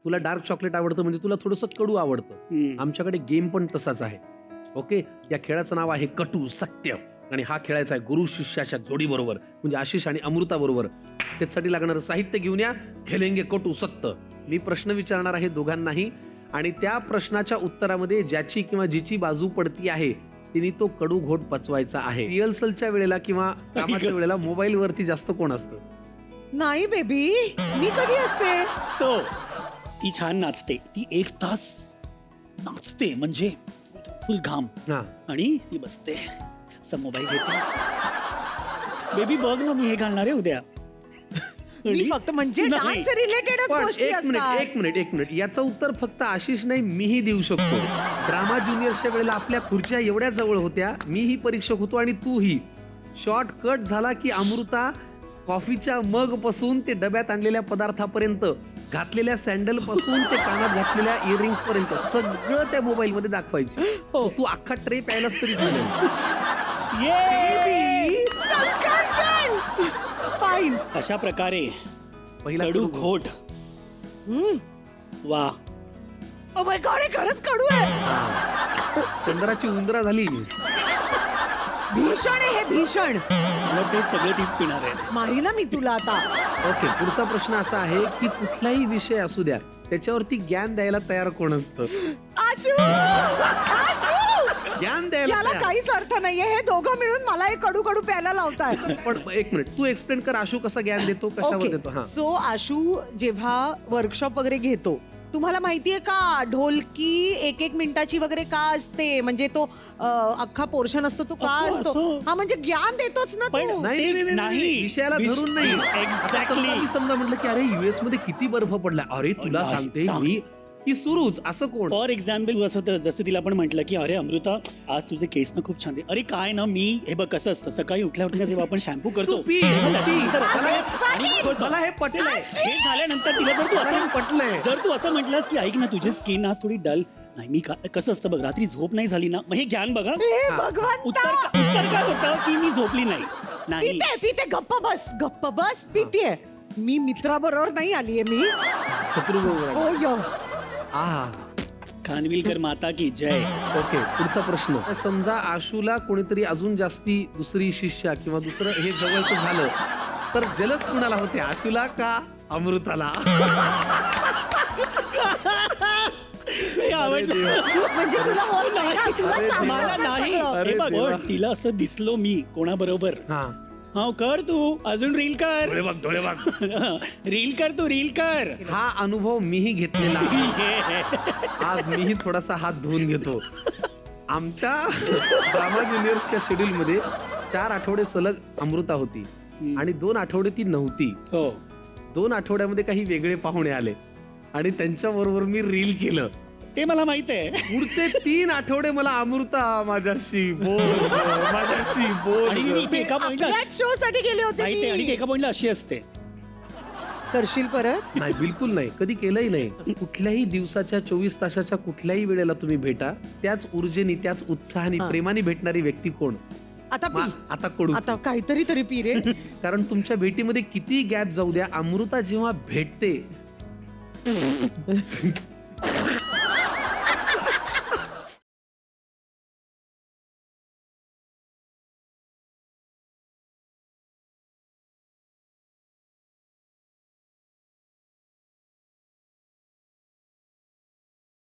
तुला dark chocolate आवडतं म्हणजे तुला थोडंसं कडू आवडतं. आमच्याकडे गेम पण तसाच आहे. ओके, या खेळाचं नाव आहे कटू सत्य आणि हा खेळायचा आहे गुरु शिष्याच्या जोडी बरोबर, म्हणजे आशिष आणि अमृता बरोबर. त्याच्यासाठी लागणारं साहित्य घेऊन या. खेळेंगे कटू सत्य. मी प्रश्न विचारणार आहे दोघांनाही आणि त्या प्रश्नाच्या उत्तरामध्ये ज्याची किंवा जिची बाजू पडती आहे तिने तो कडू घोट पचवायचा आहे. रिहर्सलच्या वेळेला किंवा कामाच्या वेळेला मोबाईल वरती जास्त कोण असतं? नाही बेबी, मी कधी असते? सो ती छान नाचते, ती 1 तास नाचते म्हणजे फुल घाम, हा, आणि ती बसते असं मोबाईल घेते. बेबी बघ ना, मी हे घालणार आहे उद्या. मी फक्त म्हणजे नाही. डान्स रिलेटेडच पण गोष्टी एक मिनिट असतात. एक मिनिट याचं उत्तर फक्त आशिष नाही मीही देऊ शकतो. ड्रामा ज्युनियर्सच्या वेळेला आपल्या खुर्च्या एवढ्या जवळ होत्या, मीही परीक्षक होतो आणि तूही. शॉर्ट कट झाला की अमृता कॉफीच्या मग पासून ते डब्यात आणलेल्या पदार्थापर्यंत, घातलेल्या सँडल पासून ते कानात घातलेल्या इयरिंग्स पर्यंत सगळं त्या मोबाईल मध्ये दाखवायची. हो. तू अख्खा ट्रे प्यायलास तरी चालेल. ये संकर्षण! फाईन. अशा प्रकारे पहिला कडू कडू घोट. वा, ओ माय गॉड, हे खरंच कडू आहे. हा. चंद्राची उंदरा झाली. भीषण आहे हे, भीषण. मला ते सगळे तीच पिणार आहे. मारीला मी तुला आता. ओके, पुढचा प्रश्न असा आहे की कुठलाही विषय असू द्या त्याच्यावरती ज्ञान द्यायला तयार कोण असतं? आशू! आशू! ज्ञान द्यायला याला तयार. काहीच अर्थ नाहीये. हे दोघं मिळून मला हे कडू कडू प्यायला लावतात. पण एक मिनिट, तू एक्सप्लेन कर आशू कसा ज्ञान देतो, कशावर देतो. हा, सो आशू जेव्हा वर्कशॉप वगैरे घेतो, तुम्हाला माहितीये का ढोलकी 1-1 मिनिटाची वगैरे का असते? म्हणजे तो अख्खा पोर्शन असतो तो का असतो, असतो? असतो. हा, म्हणजे ज्ञान देतोच ना पण तू. नाही नाही, नाही, नाही विषयाला धरून नाही. आता समजा मी समजा म्हटलं की अरे युएस मध्ये किती बर्फ पडला, अरे तुला नाही, सांगते सांग. मी की सुरूच असं कोण? फॉर एक्झाम्पल असं तर जसं तिला आपण म्हटलं की अरे अमृता आज तुझे केस ना खूप छान आहे. अरे काय ना, मी हे बघ कसं असतं, सकाळी उठल्या उठल्या जेव्हा आपण शॅम्पू करतो तू पी, तेव्हा तू त्याच्यानंतर पी. असं मला आणि मग होतं. मला हे पटलंय. हे झाल्यानंतर तिला जर तू मला असं पटलंय. जर तू असं म्हटलंस की ऐक ना, तुझी स्किन आज थोडी डल नाही, मी कसं असतं बघ, रात्री झोप नाही झाली ना, मग हे ज्ञान बघा. हे भगवंता! उत्तर काय होतं की मी झोपली नाही. पिते पिते, गप्प बस पितेय. मी मित्राबरोबर नाही आलीये मी. शत्रू बरोबर. हो यो. आहा. खानविलकर माता की जय. ओके, पुढचा प्रश्न. समजा आशूला कोणीतरी अजून जास्ती दुसरी शिष्या किंवा दुसरं हे जवळचं झालं तर जलस कुणाला होते, आशूला का अमृताला? हे आवडलं. म्हणजे तुला होत नाही ना, तुला अरे चांगलं मला होतं नाही. सगळं. अरे हे बघ, देवा. तिला असं दिसलो मी कोणाबरोबर. हा, हा कर तू अजून रील कर. डोळे बघ. रील कर तू, रील कर. हा अनुभव मीही घेतलेला आहे. आज मीही थोडासा हात धुवून घेतो. आमच्या ड्रामा ज्युनियर्सच्या शेड्यूल मध्ये 4 आठवडे सलग अमृता होती आणि 2 आठवडे ती नव्हती. हो, 2 आठवड्यामध्ये काही वेगळे पाहुणे आले आणि त्यांच्या बरोबर मी रील केलं. ते मला माहित आहे. पुढचे 3 आठवडे मला अमृता माझ्याशी बोल, माझ्याशी बोल. आणि ती एका पॉइंटला आपल्याच शो साठी गेले होते माहिती आहे, आणि मी. एका पॉइंटला अशी असते. करशील परत? नाही, बिलकुल नाही, कधी केलंही नाही. कुठल्याही दिवसाच्या 24 तासाच्या कुठल्याही वेळेला तुम्ही भेटा, त्याच ऊर्जेने त्याच उत्साहाने प्रेमाने भेटणारी व्यक्ती कोण? आता पी. आता कडू. आता काहीतरी तरी पी रे. कारण तुमच्या भेटीमध्ये किती गॅप जाऊ द्या, अमृता जेव्हा भेटते